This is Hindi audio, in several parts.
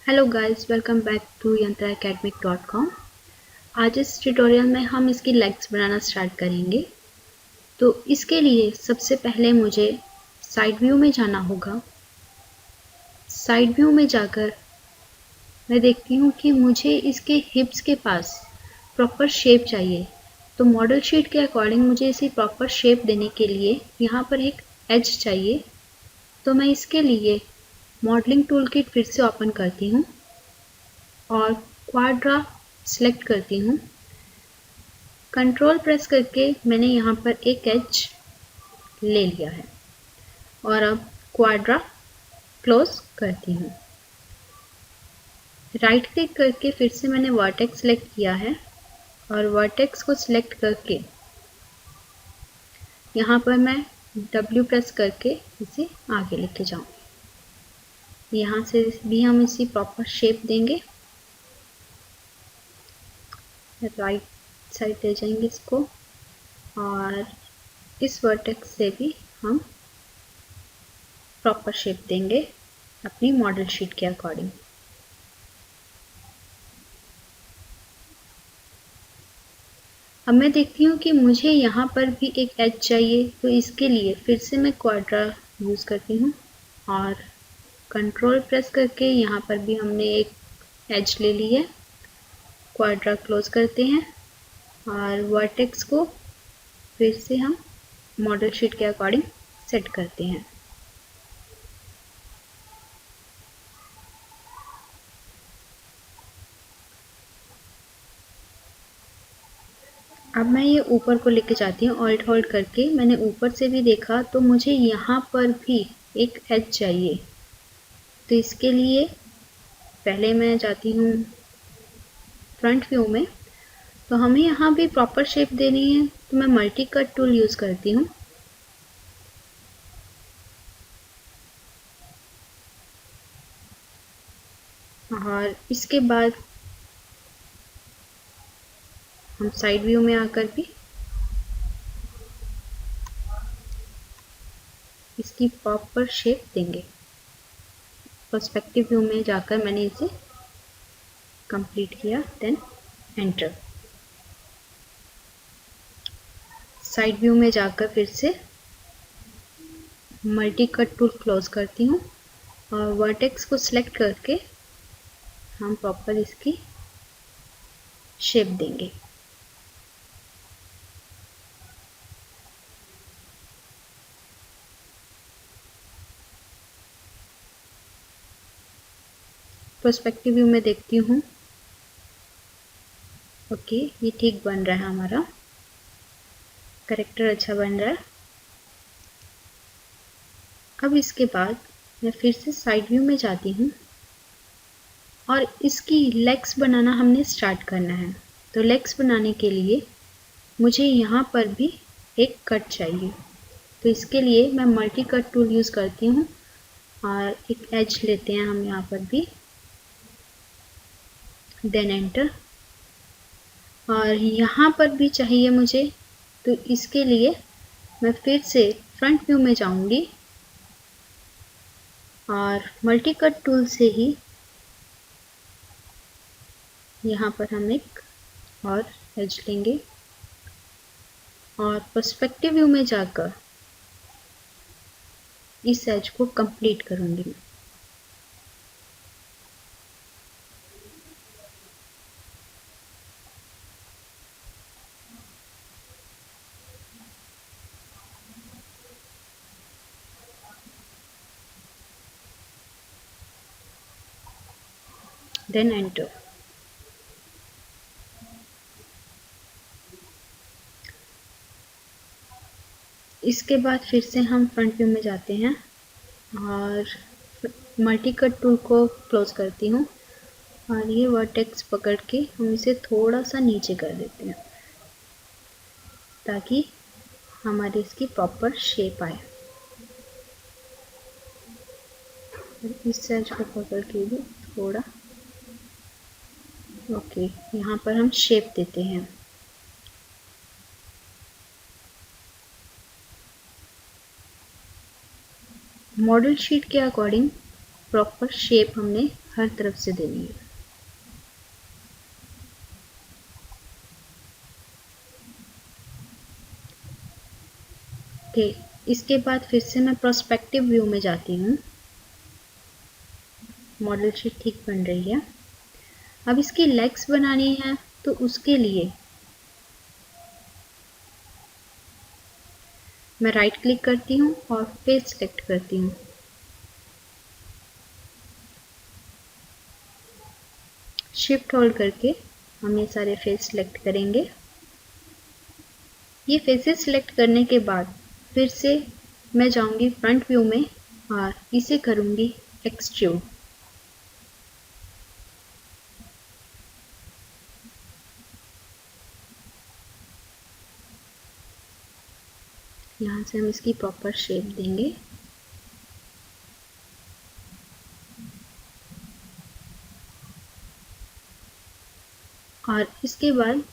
Hello guys, welcome back to yantraacademic.com। आज इस ट्यूटोरियल में हम इसकी लेग्स बनाना स्टार्ट करेंगे। तो इसके लिए सबसे पहले मुझे साइड व्यू में जाना होगा। साइड व्यू में जाकर मैं देखती हूँ कि मुझे इसके हिप्स के पास प्रॉपर शेप चाहिए। तो मॉडल शीट के अकॉर्डिंग मुझे इसे प्रॉपर शेप देने के लिए यहाँ पर एक एज चाहिए। तो मैं इसके लिए मॉडलिंग टूल किट फिर से ओपन करती हूँ और क्वाड्रा सेलेक्ट करती हूँ। कंट्रोल प्रेस करके मैंने यहाँ पर एक एज ले लिया है और अब क्वाड्रा क्लोज करती हूँ। राइट क्लिक करके फिर से मैंने वर्टेक्स सेलेक्ट किया है और वर्टेक्स को सिलेक्ट करके यहाँ पर मैं W प्रेस करके इसे आगे लेके जाऊँ। यहाँ से भी हम इसी प्रॉपर शेप देंगे। राइट साइड ले जाएंगे इसको और इस वर्टेक्स से भी हम प्रॉपर शेप देंगे अपनी मॉडल शीट के अकॉर्डिंग। अब मैं देखती हूँ कि मुझे यहाँ पर भी एक एज चाहिए, तो इसके लिए फिर से मैं क्वाड्रा यूज़ करती हूँ और कंट्रोल प्रेस करके यहाँ पर भी हमने एक एज ले ली है। क्वाड्रा क्लोज करते हैं और वर्टेक्स को फिर से हम मॉडल शीट के अकॉर्डिंग सेट करते हैं। अब मैं ये ऊपर को लेके जाती हूँ। ऑल्ट होल्ड करके मैंने ऊपर से भी देखा तो मुझे यहाँ पर भी एक एज चाहिए। तो इसके लिए पहले मैं जाती हूँ फ्रंट व्यू में। तो हमें यहाँ भी प्रॉपर शेप देनी है, तो मैं मल्टी कट टूल यूज़ करती हूँ। और इसके बाद हम साइड व्यू में आकर भी इसकी प्रॉपर शेप देंगे। पर्सपेक्टिव व्यू में जाकर मैंने इसे कंप्लीट किया, देन एंटर। साइड व्यू में जाकर फिर से मल्टी कट टूल क्लोज करती हूँ और वर्टेक्स को सिलेक्ट करके हम प्रॉपर इसकी शेप देंगे। पर्सपेक्टिव व्यू में देखती हूँ, ओके ये ठीक बन रहा है, हमारा करेक्टर अच्छा बन रहा है। अब इसके बाद मैं फिर से साइड व्यू में जाती हूँ और इसकी लेग्स बनाना हमने स्टार्ट करना है। तो लेग्स बनाने के लिए मुझे यहाँ पर भी एक कट चाहिए। तो इसके लिए मैं मल्टी कट टूल यूज़ करती हूँ और एक एज लेते हैं हम यहाँ पर भी, देन एंटर। और यहाँ पर भी चाहिए मुझे, तो इसके लिए मैं फिर से फ्रंट व्यू में जाऊँगी और मल्टी कट टूल से ही यहाँ पर हम एक और एज लेंगे और पर्सपेक्टिव व्यू में जाकर इस एज को कंप्लीट करूँगी मैं। Then enter. इसके बाद फिर से हम फ्रंट व्यू में जाते हैं और मल्टी कट टूल को क्लोज करती हूँ और ये वर्टेक्स पकड़ के हम इसे थोड़ा सा नीचे कर देते हैं ताकि हमारी इसकी प्रॉपर शेप आए। इस एज को पकड़ के भी थोड़ा, ओके यहाँ पर हम शेप देते हैं। मॉडल शीट के अकॉर्डिंग प्रॉपर शेप हमने हर तरफ से देनी है। ओके, इसके बाद फिर से मैं प्रोस्पेक्टिव व्यू में जाती हूँ। मॉडल शीट ठीक बन रही है। अब इसकी लेग्स बनानी है, तो उसके लिए मैं राइट क्लिक करती हूँ और फेस सेलेक्ट करती हूँ। शिफ्ट होल्ड करके हम ये सारे फेस सेलेक्ट करेंगे। ये फेसेस सिलेक्ट करने के बाद फिर से मैं जाऊंगी फ्रंट व्यू में और इसे करूंगी एक्सट्रूड। यहाँ से हम इसकी प्रॉपर शेप देंगे। और इसके बाद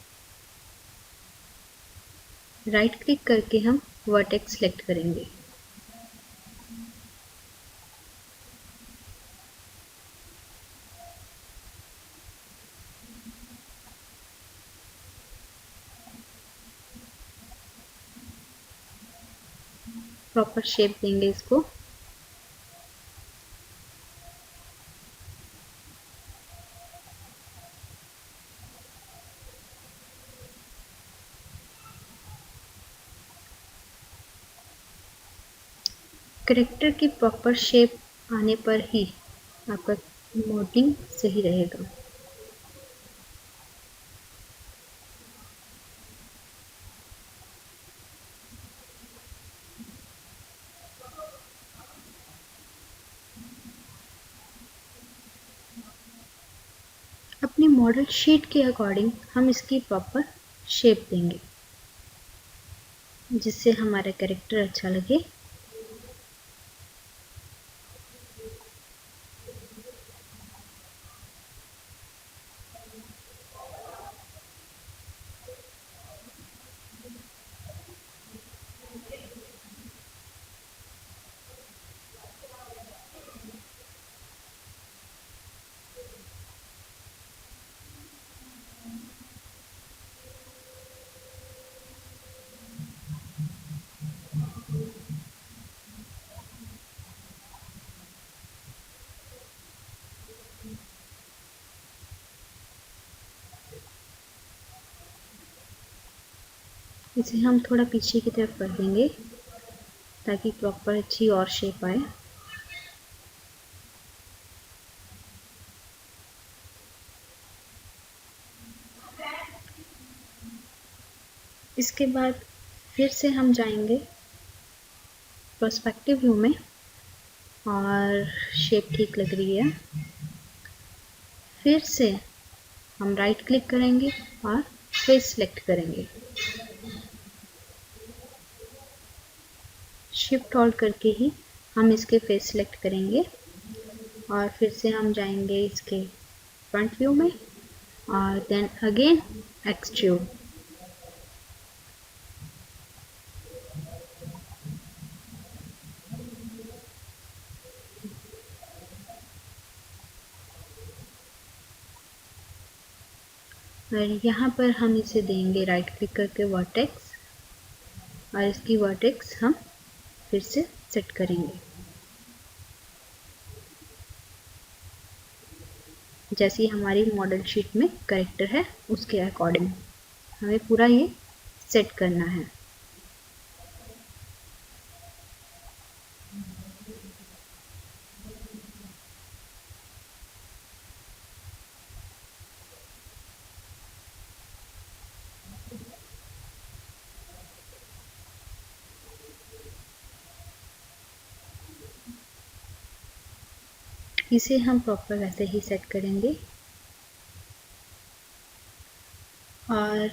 राइट क्लिक करके हम वर्टेक्स सेलेक्ट करेंगे। प्रॉपर शेप देंगे इसको। कैरेक्टर की प्रॉपर शेप आने पर ही आपका मॉडलिंग सही रहेगा। अपनी मॉडल शीट के अकॉर्डिंग हम इसकी प्रॉपर शेप देंगे, जिससे हमारा कैरेक्टर अच्छा लगे। इसे हम थोड़ा पीछे की तरफ कर देंगे ताकि प्रॉपर अच्छी और शेप आए। इसके बाद फिर से हम जाएंगे पर्सपेक्टिव व्यू में और शेप ठीक लग रही है। फिर से हम राइट क्लिक करेंगे और फेस सेलेक्ट करेंगे। शिफ्ट होल्ड करके ही हम इसके फेस सेलेक्ट करेंगे और फिर से हम जाएंगे इसके फ्रंट व्यू में और देन अगेन एक्सट्रूड। और यहाँ पर हम इसे देंगे राइट क्लिक करके वर्टेक्स और इसकी वर्टेक्स हम फिर से सेट करेंगे जैसी हमारी मॉडल शीट में कैरेक्टर है उसके अकॉर्डिंग हमें पूरा ये सेट करना है। इसे हम प्रॉपर वैसे ही सेट करेंगे। और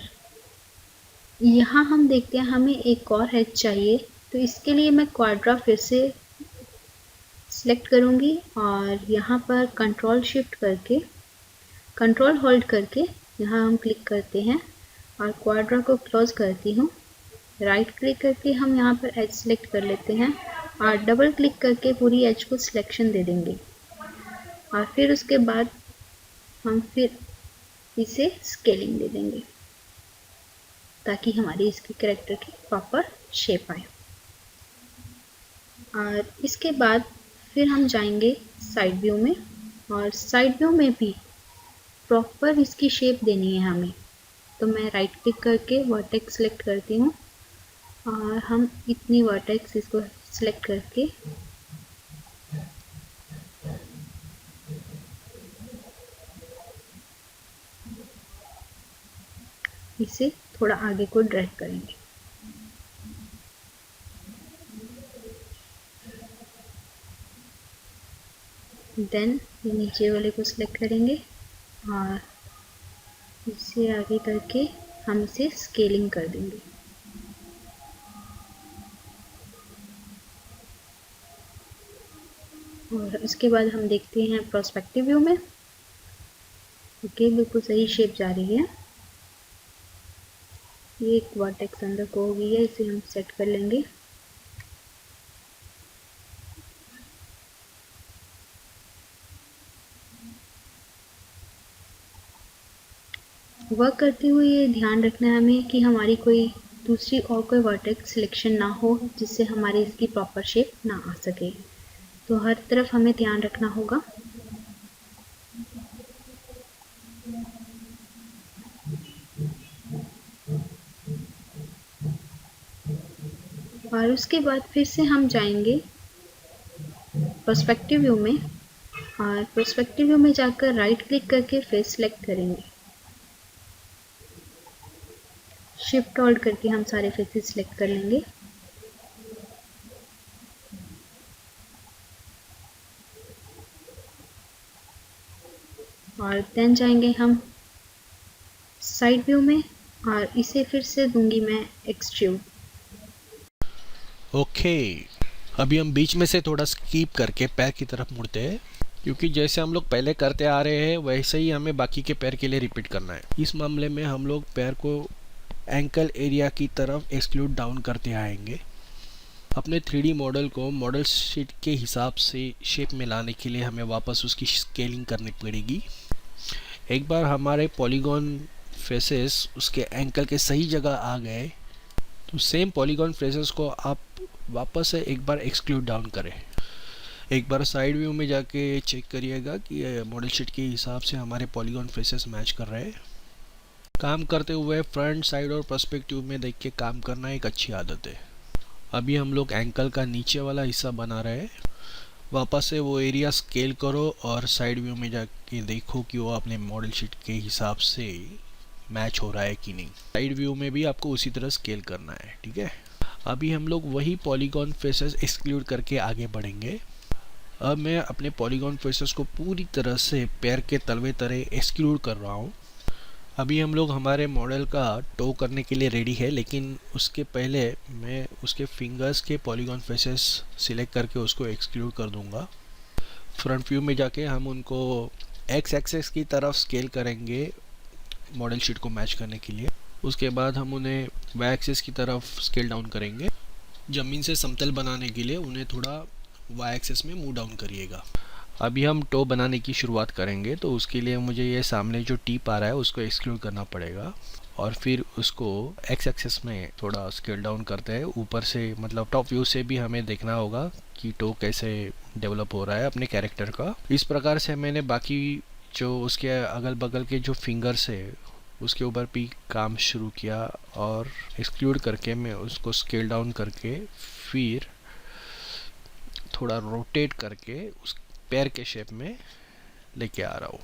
यहाँ हम देखते हैं हमें एक और हेड चाहिए, तो इसके लिए मैं क्वाड्रा फिर से सिलेक्ट करूँगी और यहाँ पर कंट्रोल शिफ्ट करके कंट्रोल होल्ड करके यहाँ हम क्लिक करते हैं और क्वाड्रा को क्लोज करती हूँ। राइट क्लिक करके हम यहाँ पर एज सेलेक्ट कर लेते हैं और डबल क्लिक करके पूरी एज को सिलेक्शन दे देंगे। और फिर उसके बाद हम फिर इसे स्केलिंग दे देंगे ताकि हमारी इसकी कैरेक्टर की प्रॉपर शेप आए। और इसके बाद फिर हम जाएंगे साइड व्यू में, और साइड व्यू में भी प्रॉपर इसकी शेप देनी है हमें। तो मैं राइट क्लिक करके वर्टेक्स सेलेक्ट करती हूँ और हम इतनी वर्टेक्स इसको सेलेक्ट करके इसे थोड़ा आगे को ड्रैग करेंगे। देन नीचे वाले को सिलेक्ट करेंगे और इसे आगे करके हम इसे स्केलिंग कर देंगे। और इसके बाद हम देखते हैं पर्सपेक्टिव व्यू में। ओके, बिल्कुल सही शेप जा रही है। ये एक वर्टेक्स अंदर को हो गई है, इसे हम सेट कर लेंगे। वर्क करते हुए ये ध्यान रखना है हमें कि हमारी कोई दूसरी और कोई वर्टेक्स सिलेक्शन ना हो जिससे हमारी इसकी प्रॉपर शेप ना आ सके। तो हर तरफ हमें ध्यान रखना होगा। और उसके बाद फिर से हम जाएंगे पर्सपेक्टिव व्यू में, और पर्सपेक्टिव व्यू में जाकर राइट क्लिक करके फेस सेलेक्ट करेंगे। शिफ्ट होल्ड करके हम सारे फेसेस सेलेक्ट कर लेंगे। और देन जाएंगे हम साइड व्यू में, और इसे फिर से दूंगी मैं एक्सट्रूड। ओके, अभी हम बीच में से थोड़ा स्कीप करके पैर की तरफ मुड़ते हैं, क्योंकि जैसे हम लोग पहले करते आ रहे हैं वैसे ही हमें बाकी के पैर के लिए रिपीट करना है। इस मामले में हम लोग पैर को एंकल एरिया की तरफ एक्सक्लूड डाउन करते आएंगे। अपने 3D मॉडल को मॉडल शीट के हिसाब से शेप में लाने के लिए हमें वापस उसकी स्केलिंग करनी पड़ेगी। एक बार हमारे पॉलीगॉन फेसेस उसके एंकल के सही जगह आ गए तो सेम पॉलीगॉन फेसेस को आप वापस से एक बार एक्सक्लूड डाउन करें। एक बार साइड व्यू में जाके चेक करिएगा कि मॉडल शीट के हिसाब से हमारे पॉलीगॉन फेसेस मैच कर रहे हैं। काम करते हुए फ्रंट, साइड और पर्सपेक्टिव में देख के काम करना एक अच्छी आदत है। अभी हम लोग एंकल का नीचे वाला हिस्सा बना रहे हैं। वापस से वो एरिया स्केल करो और साइड व्यू में जाके देखो कि वो अपने मॉडल शीट के हिसाब से मैच हो रहा है कि नहीं। साइड व्यू में भी आपको उसी तरह स्केल करना है, ठीक है। अभी हम लोग वही पॉलीगॉन फेसेस एक्सक्लूड करके आगे बढ़ेंगे। अब मैं अपने पॉलीगॉन फेसेस को पूरी तरह से पैर के तलवे तरह एक्सक्लूड कर रहा हूँ। अभी हम लोग हमारे मॉडल का टो करने के लिए रेडी है, लेकिन उसके पहले मैं उसके फिंगर्स के पॉलीगॉन फेसेस सिलेक्ट करके उसको एक्सक्लूड कर दूंगा। फ्रंट व्यू में जाके हम उनको एक्स एक्सेस की तरफ स्केल करेंगे मॉडल शीट को मैच करने के लिए। उसके बाद हम उन्हें वाई एक्सिस की तरफ स्केल डाउन करेंगे। ज़मीन से समतल बनाने के लिए उन्हें थोड़ा वाई एक्सिस में मूव डाउन करिएगा। अभी हम टो बनाने की शुरुआत करेंगे, तो उसके लिए मुझे ये सामने जो टिप आ रहा है उसको एक्सक्लूड करना पड़ेगा और फिर उसको एक्स एक्सिस में थोड़ा स्केल डाउन करते हैं। ऊपर से मतलब टॉप व्यू से भी हमें देखना होगा कि टो कैसे डेवलप हो रहा है अपने कैरेक्टर का। इस प्रकार से मैंने बाकी जो उसके अगल बगल के जो फिंगर्स है उसके ऊपर भी काम शुरू किया और एक्सक्लूड करके मैं उसको स्केल डाउन करके फिर थोड़ा रोटेट करके उस पैर के शेप में लेके आ रहा हूँ।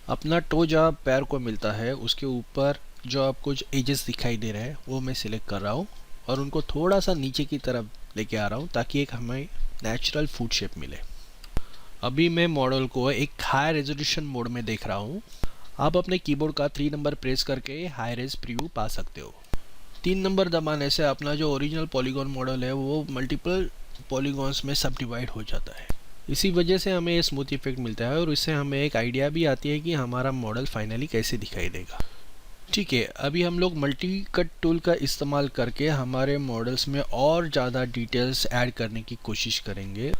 अपना टो जहाँ पैर को मिलता है उसके ऊपर जो आप कुछ एजेस दिखाई दे रहे हैं वो मैं सिलेक्ट कर रहा हूँ और उनको थोड़ा सा नीचे की तरफ लेके आ रहा हूँ ताकि एक हमें नेचुरल फुट शेप मिले। अभी मैं मॉडल को एक हाई रेजोल्यूशन मोड में देख रहा हूँ। आप अपने कीबोर्ड का 3 नंबर प्रेस करके हाई रेज प्रीव्यू पा सकते हो। 3 नंबर दबाने से अपना जो ओरिजिनल पॉलीगॉन मॉडल है वो मल्टीपल पॉलीगॉन्स में सब डिवाइड हो जाता है। इसी वजह से हमें ये स्मूथ इफेक्ट मिलता है और इससे हमें एक आइडिया भी आती है कि हमारा मॉडल फाइनली कैसे दिखाई देगा। ठीक है, अभी हम लोग मल्टी कट टूल का इस्तेमाल करके हमारे मॉडल्स में और ज़्यादा डिटेल्स ऐड करने की कोशिश करेंगे।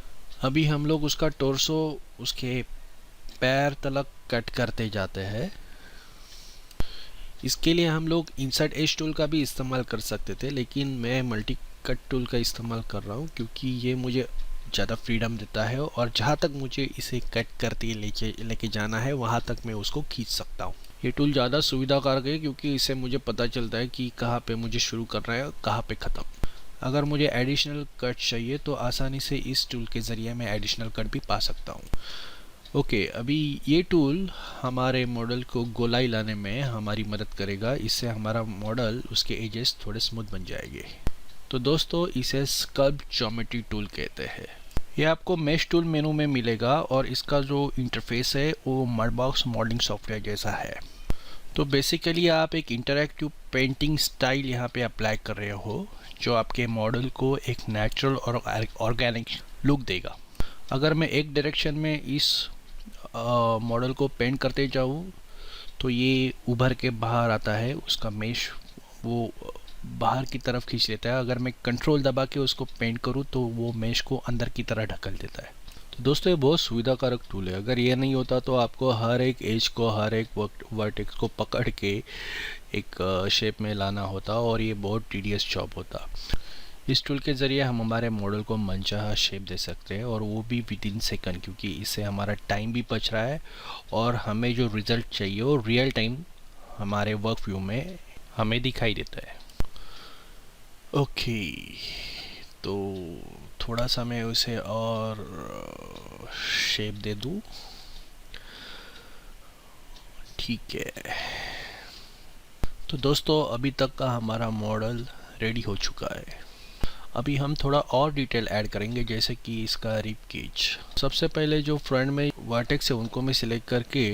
अभी हम लोग उसका टोर्सो उसके पैर तलक कट करते जाते हैं। इसके लिए हम लोग इंसर्ट एज टूल का भी इस्तेमाल कर सकते थे, लेकिन मैं मल्टी कट टूल का इस्तेमाल कर रहा हूँ क्योंकि ये मुझे ज़्यादा फ्रीडम देता है और जहाँ तक मुझे इसे कट करते लेके जाना है वहाँ तक मैं उसको खींच सकता हूँ। ये टूल ज़्यादा सुविधाकारक है क्योंकि इससे मुझे पता चलता है कि कहाँ पे मुझे शुरू करना है और कहाँ पे ख़त्म। अगर मुझे एडिशनल कट चाहिए तो आसानी से इस टूल के ज़रिए मैं एडिशनल कट भी पा सकता हूँ। ओके, अभी ये टूल हमारे मॉडल को गोलाई लाने में हमारी मदद करेगा। इससे हमारा मॉडल, उसके एजेस थोड़े स्मूथ बन जाएंगे। तो दोस्तों, इसे स्कल्प्ट ज्योमेट्री टूल कहते हैं। ये आपको मेश टूल मेनू में मिलेगा और इसका जो इंटरफेस है वो मडबॉक्स मॉडलिंग सॉफ्टवेयर जैसा है। तो बेसिकली आप एक इंटरैक्टिव पेंटिंग स्टाइल यहाँ पे अप्लाई कर रहे हो जो आपके मॉडल को एक नेचुरल और ऑर्गेनिक लुक देगा। अगर मैं एक डायरेक्शन में इस मॉडल को पेंट करते जाऊँ तो ये उभर के बाहर आता है, उसका मेश वो बाहर की तरफ खींच लेता है। अगर मैं कंट्रोल दबा के उसको पेंट करूँ तो वो मेश को अंदर की तरह ढकल देता है। तो दोस्तों, ये बहुत सुविधाकारक टूल है। अगर ये नहीं होता तो आपको हर एक एज को, हर एक वर्टेक्स को पकड़ के एक शेप में लाना होता और ये बहुत टीडियस जॉब होता। इस टूल के ज़रिए हम हमारे मॉडल को मनचाहा शेप दे सकते हैं और वो भी विद इन सेकंड, क्योंकि इससे हमारा टाइम भी बच रहा है और हमें जो रिज़ल्ट चाहिए वो रियल टाइम हमारे वर्क व्यू में हमें दिखाई देता है। ओके, तो थोड़ा सा मैं उसे और शेप दे दूँ। ठीक है, तो दोस्तों अभी तक का हमारा मॉडल रेडी हो चुका है। अभी हम थोड़ा और डिटेल ऐड करेंगे, जैसे कि इसका रिब केज। सबसे पहले जो फ्रंट में वर्टेक्स है उनको मैं सिलेक्ट करके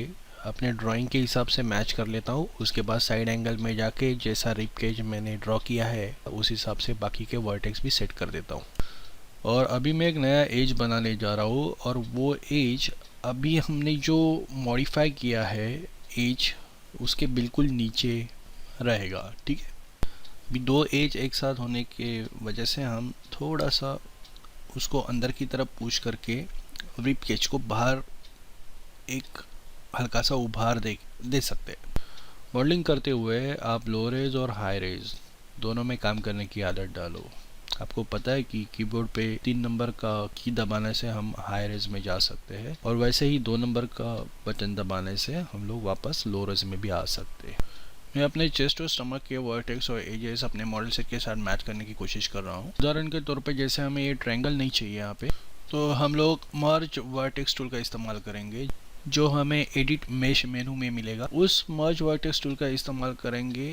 अपने ड्राइंग के हिसाब से मैच कर लेता हूँ। उसके बाद साइड एंगल में जाके जैसा रिब केज मैंने ड्रॉ किया है उस हिसाब से बाकी के वर्टेक्स भी सेट कर देता हूँ। और अभी मैं एक नया एज बनाने जा रहा हूँ और वो एज अभी हमने जो मॉडिफाई किया है एज उसके बिल्कुल नीचे रहेगा। ठीक है, अभी दो एज एक साथ होने के वजह से हम थोड़ा सा उसको अंदर की तरफ पुश करके रिब केज को बाहर एक हल्का सा उभार दे सकते हैं। मॉडलिंग करते हुए आप लो रेज और हाई रेज दोनों में काम करने की आदत डालो। आपको पता है कि कीबोर्ड पे 3 नंबर का की दबाने से हम हाई रेज में जा सकते हैं और वैसे ही 2 नंबर का बटन दबाने से हम लोग वापस लो रेज में भी आ सकते हैं। मैं अपने चेस्ट और स्टमक के वर्टेक्स और एजेस अपने मॉडल सेट के साथ मैच करने की कोशिश कर रहा हूँ। उदाहरण के तौर पे जैसे हमें ये ट्रायंगल नहीं चाहिए यहाँ पे, तो हम लोग मर्ज वर्टेक्स टूल का इस्तेमाल करेंगे जो हमें एडिट मेश मेनू में मिलेगा। उस मर्ज वर्टेक्स टूल का इस्तेमाल करेंगे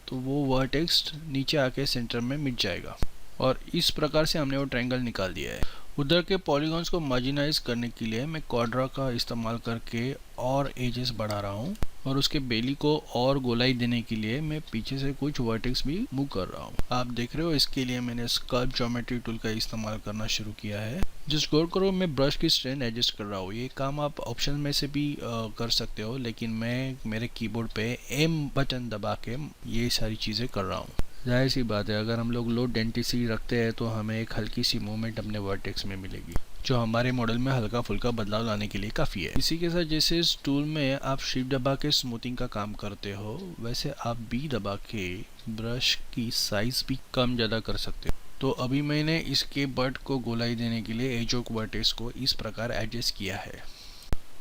तो वो वर्टेक्स नीचे आके सेंटर में मिट जाएगा और इस प्रकार से हमने वो ट्रायंगल निकाल दिया है। उधर के पॉलीगॉन्स को मार्जिनाइज करने के लिए मैं क्वाड्रा का इस्तेमाल करके और एजेस बढ़ा रहा हूँ और उसके बेली को और गोलाई देने के लिए मैं पीछे से कुछ वर्टेक्स भी मूव कर रहा हूँ। आप देख रहे हो, इसके लिए मैंने स्कल्प्ट ज्योमेट्री टूल का इस्तेमाल करना शुरू किया है। जस्ट गौर करो, मैं ब्रश की स्ट्रेंथ एडजस्ट कर रहा हूँ। ये काम आप ऑप्शन में से भी कर सकते हो, लेकिन मैं मेरे कीबोर्ड पे एम बटन दबा के ये सारी चीज़ें कर रहा हूँ। जाहिर सी बात है, अगर हम लोग लो डेंसिटी रखते हैं तो हमें एक हल्की सी मूवमेंट अपने वर्टेक्स में मिलेगी जो हमारे मॉडल में हल्का फुल्का बदलाव लाने के लिए काफ़ी है। इसी के साथ जैसे इस टूल में आप शिफ्ट दबा के स्मूथिंग का काम करते हो, वैसे आप बी दबा के ब्रश की साइज भी कम ज़्यादा कर सकते हो। तो अभी मैंने इसके बट को गोलाई देने के लिए एज ऑफ वर्टेक्स को इस प्रकार एडजस्ट किया है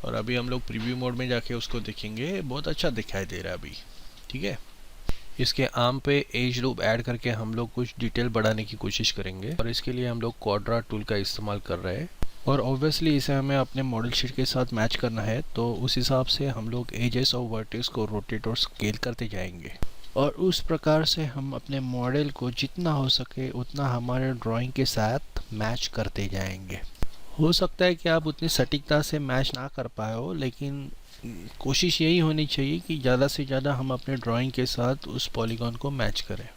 और अभी हम लोग प्रीव्यू मोड में जाके उसको देखेंगे। बहुत अच्छा दिखाई दे रहा है अभी। ठीक है, इसके आर्म पे एज लूप ऐड करके हम लोग कुछ डिटेल बढ़ाने की कोशिश करेंगे और इसके लिए हम लोग क्वाड्रा टूल का इस्तेमाल कर रहे हैं और ऑब्वियसली इसे हमें अपने मॉडल शीट के साथ मैच करना है, तो उस हिसाब से हम लोग एजेस और वर्टेक्स को रोटेट और स्केल करते जाएंगे और उस प्रकार से हम अपने मॉडल को जितना हो सके उतना हमारे ड्राइंग के साथ मैच करते जाएंगे। हो सकता है कि आप उतनी सटीकता से मैच ना कर पाए हो, लेकिन कोशिश यही होनी चाहिए कि ज़्यादा से ज़्यादा हम अपने ड्राइंग के साथ उस पॉलीगॉन को मैच करें।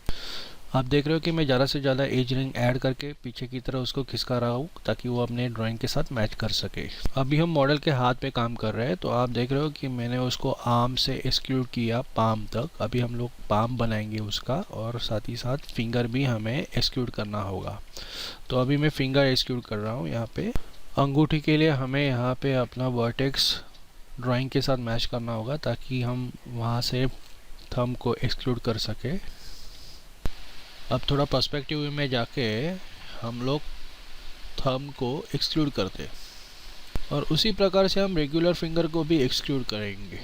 आप देख रहे हो कि मैं ज़्यादा से ज़्यादा एज रिंग ऐड करके पीछे की तरह उसको खिसका रहा हूँ ताकि वो अपने ड्राइंग के साथ मैच कर सके। अभी हम मॉडल के हाथ पे काम कर रहे हैं, तो आप देख रहे हो कि मैंने उसको आर्म से एक्सक्लूड किया पाम तक। अभी हम लोग पाम बनाएंगे उसका और साथ ही साथ फिंगर भी हमें एक्सक्लूड करना होगा। तो अभी मैं फिंगर एक्सक्लूड कर रहा हूँ। यहाँ पे अंगूठी के लिए हमें यहाँ पे अपना वर्टेक्स ड्राइंग के साथ मैच करना होगा ताकि हम वहाँ से थंब को एक्सक्लूड कर सके। अब थोड़ा पर्सपेक्टिव में जाके हम लोग थंब को एक्सक्लूड करते और उसी प्रकार से हम रेगुलर फिंगर को भी एक्सक्लूड करेंगे।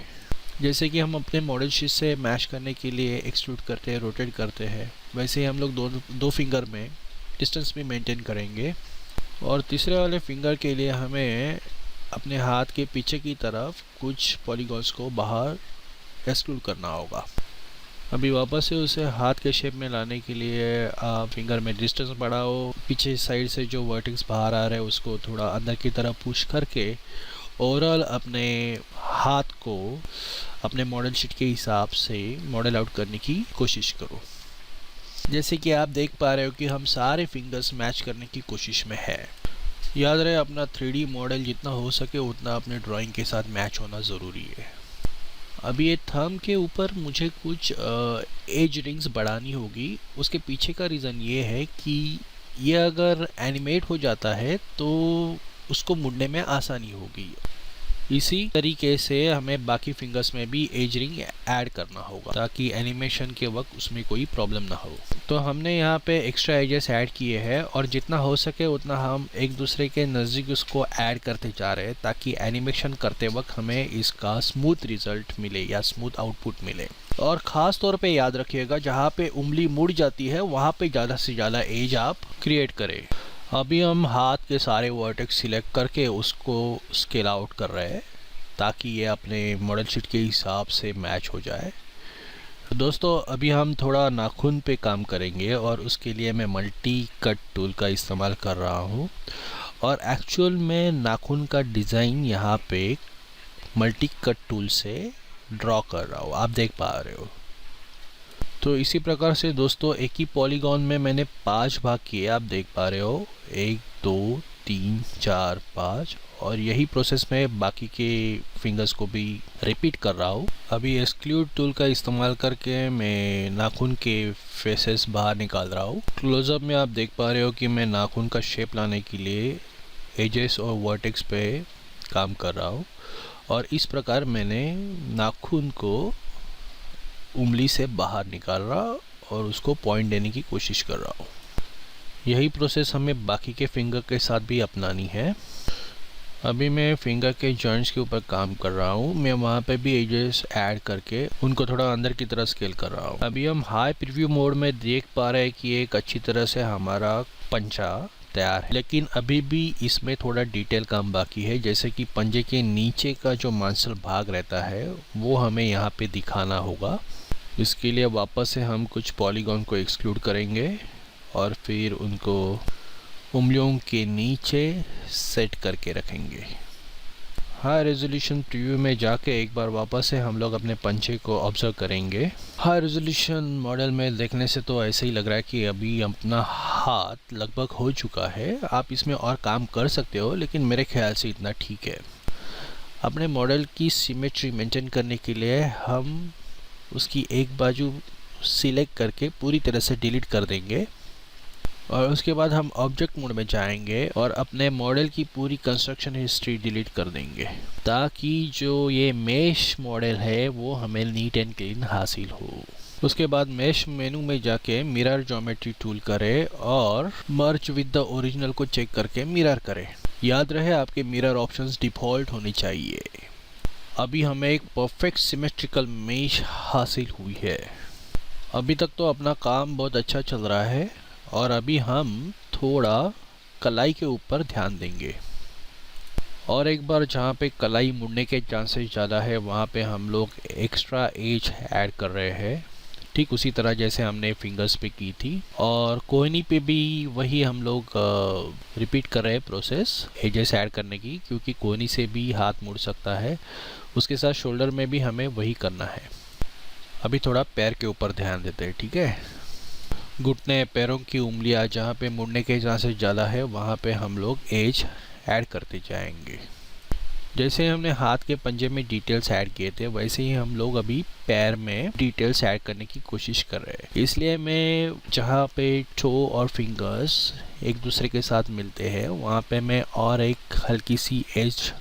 जैसे कि हम अपने मॉडल शीट से मैच करने के लिए एक्सट्रूड करते हैं, रोटेट करते हैं, वैसे ही हम लोग दो फिंगर में डिस्टेंस भी मेंटेन करेंगे। और तीसरे वाले फिंगर के लिए हमें अपने हाथ के पीछे की तरफ कुछ पॉलीगॉन्स को बाहर एक्सक्लूड करना होगा। अभी वापस से उसे हाथ के शेप में लाने के लिए फिंगर में डिस्टेंस बढ़ाओ, पीछे साइड से जो वर्टेक्स बाहर आ रहे हैं उसको थोड़ा अंदर की तरफ पुश करके ओवरऑल अपने हाथ को अपने मॉडल शीट के हिसाब से मॉडल आउट करने की कोशिश करो। जैसे कि आप देख पा रहे हो कि हम सारे फिंगर्स मैच करने की कोशिश में है। याद रहे अपना 3D मॉडल जितना हो सके उतना अपने ड्राइंग के साथ मैच होना ज़रूरी है। अभी ये थंब के ऊपर मुझे कुछ एज रिंग्स बढ़ानी होगी। उसके पीछे का रीज़न ये है कि ये अगर एनिमेट हो जाता है तो उसको मुड़ने में आसानी होगी। इसी तरीके से हमें बाकी फिंगर्स में भी एज रिंग ऐड करना होगा ताकि एनिमेशन के वक्त उसमें कोई प्रॉब्लम ना हो। तो हमने यहाँ पे एक्स्ट्रा एजेस ऐड किए हैं और जितना हो सके उतना हम एक दूसरे के नज़दीक उसको ऐड करते जा रहे हैं ताकि एनिमेशन करते वक्त हमें इसका स्मूथ रिजल्ट मिले या स्मूथ आउटपुट मिले। और ख़ास तौर पे याद रखिएगा जहाँ पे उंगली मुड़ जाती है वहाँ पे ज़्यादा से ज़्यादा एज आप क्रिएट करें। अभी हम हाथ के सारे वर्टेक्स सिलेक्ट करके उसको स्केल आउट कर रहे हैं ताकि ये अपने मॉडल शीट के हिसाब से मैच हो जाए। दोस्तों अभी हम थोड़ा नाखून पे काम करेंगे और उसके लिए मैं मल्टी कट टूल का इस्तेमाल कर रहा हूँ और एक्चुअल में नाखून का डिज़ाइन यहाँ पे मल्टी कट टूल से ड्रॉ कर रहा हूँ, आप देख पा रहे हो। तो इसी प्रकार से दोस्तों एक ही पॉलीगॉन में मैंने 5 भाग किए, आप देख पा रहे हो 1 2 3 4 5 और यही प्रोसेस में बाकी के फिंगर्स को भी रिपीट कर रहा हूँ। अभी एक्सक्लूड टूल का इस्तेमाल करके मैं नाखून के फेसेस बाहर निकाल रहा हूँ। क्लोजअप में आप देख पा रहे हो कि मैं नाखून का शेप लाने के लिए एजेस और वर्टेक्स पे काम कर रहा हूँ और इस प्रकार मैंने नाखून को उंगली से बाहर निकाल रहा और उसको पॉइंट देने की कोशिश कर रहा हूँ। यही प्रोसेस हमें बाकी के फिंगर के साथ भी अपनानी है। अभी मैं फिंगर के जॉइंट्स के ऊपर काम कर रहा हूँ। मैं वहाँ पे भी एजेस ऐड करके उनको थोड़ा अंदर की तरह स्केल कर रहा हूँ। अभी हम हाई प्रीव्यू मोड में देख पा रहे हैं कि एक अच्छी तरह से हमारा पंचा तैयार है, लेकिन अभी भी इसमें थोड़ा डिटेल काम बाकी है। जैसे कि पंजे के नीचे का जो मांसल भाग रहता है वो हमें यहाँ पे दिखाना होगा। इसके लिए वापस से हम कुछ पॉलीगॉन को एक्सक्लूड करेंगे और फिर उनको उंगलियों के नीचे सेट करके रखेंगे। हाई रेजोल्यूशन प्रीव्यू में जाके एक बार वापस से हम लोग अपने पंचे को ऑब्जर्व करेंगे। हाई रेजोल्यूशन मॉडल में देखने से तो ऐसे ही लग रहा है कि अभी अपना हाथ लगभग हो चुका है। आप इसमें और काम कर सकते हो लेकिन मेरे ख्याल से इतना ठीक है। अपने मॉडल की सिमेट्री मेंटेन करने के लिए हम उसकी एक बाजू सिलेक्ट करके पूरी तरह से डिलीट कर देंगे और उसके बाद हम ऑब्जेक्ट मोड में जाएंगे और अपने मॉडल की पूरी कंस्ट्रक्शन हिस्ट्री डिलीट कर देंगे ताकि जो ये मेश मॉडल है वो हमें नीट एंड क्लीन हासिल हो। उसके बाद मेश मेनू में जाके मिरर ज्योमेट्री टूल करें और मर्ज विद द ओरिजिनल को चेक करके मिरर करें। याद रहे आपके मिरर ऑप्शंस डिफ़ॉल्ट होने चाहिए। अभी हमें एक परफेक्ट सिमेट्रिकल मेश हासिल हुई है। अभी तक तो अपना काम बहुत अच्छा चल रहा है और अभी हम थोड़ा कलाई के ऊपर ध्यान देंगे और एक बार जहाँ पे कलाई मुड़ने के चांसेस ज़्यादा है वहाँ पे हम लोग एक्स्ट्रा एज ऐड कर रहे हैं, ठीक उसी तरह जैसे हमने फिंगर्स पे की थी। और कोहनी पे भी वही हम लोग रिपीट कर रहे हैं प्रोसेस एजेस ऐड करने की, क्योंकि कोहनी से भी हाथ मुड़ सकता है। उसके साथ शोल्डर में भी हमें वही करना है। अभी थोड़ा पैर के ऊपर ध्यान देते हैं, ठीक है। घुटने पैरों की उंगलियां जहाँ पे मुड़ने के चांसेस ज़्यादा है वहाँ पे हम लोग एज ऐड करते जाएंगे। जैसे हमने हाथ के पंजे में डिटेल्स ऐड किए थे वैसे ही हम लोग अभी पैर में डिटेल्स ऐड करने की कोशिश कर रहे हैं। इसलिए मैं जहाँ पे टो और फिंगर्स एक दूसरे के साथ मिलते हैं वहाँ पे मैं और एक हल्की सी एज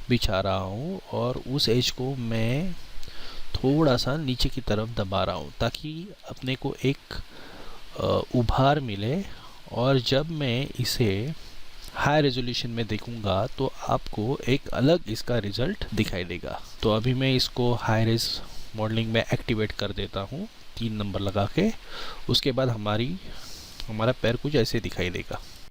बिछा रहा हूँ और उस एज को मैं थोड़ा सा नीचे की तरफ दबा रहा हूँ ताकि अपने को एक उभार मिले। और जब मैं इसे हाई रेजोल्यूशन में देखूंगा तो आपको एक अलग इसका रिज़ल्ट दिखाई देगा। तो अभी मैं इसको हाई रेज मॉडलिंग में एक्टिवेट कर देता हूँ 3 नंबर लगा के। उसके बाद हमारा पैर कुछ ऐसे दिखाई देगा।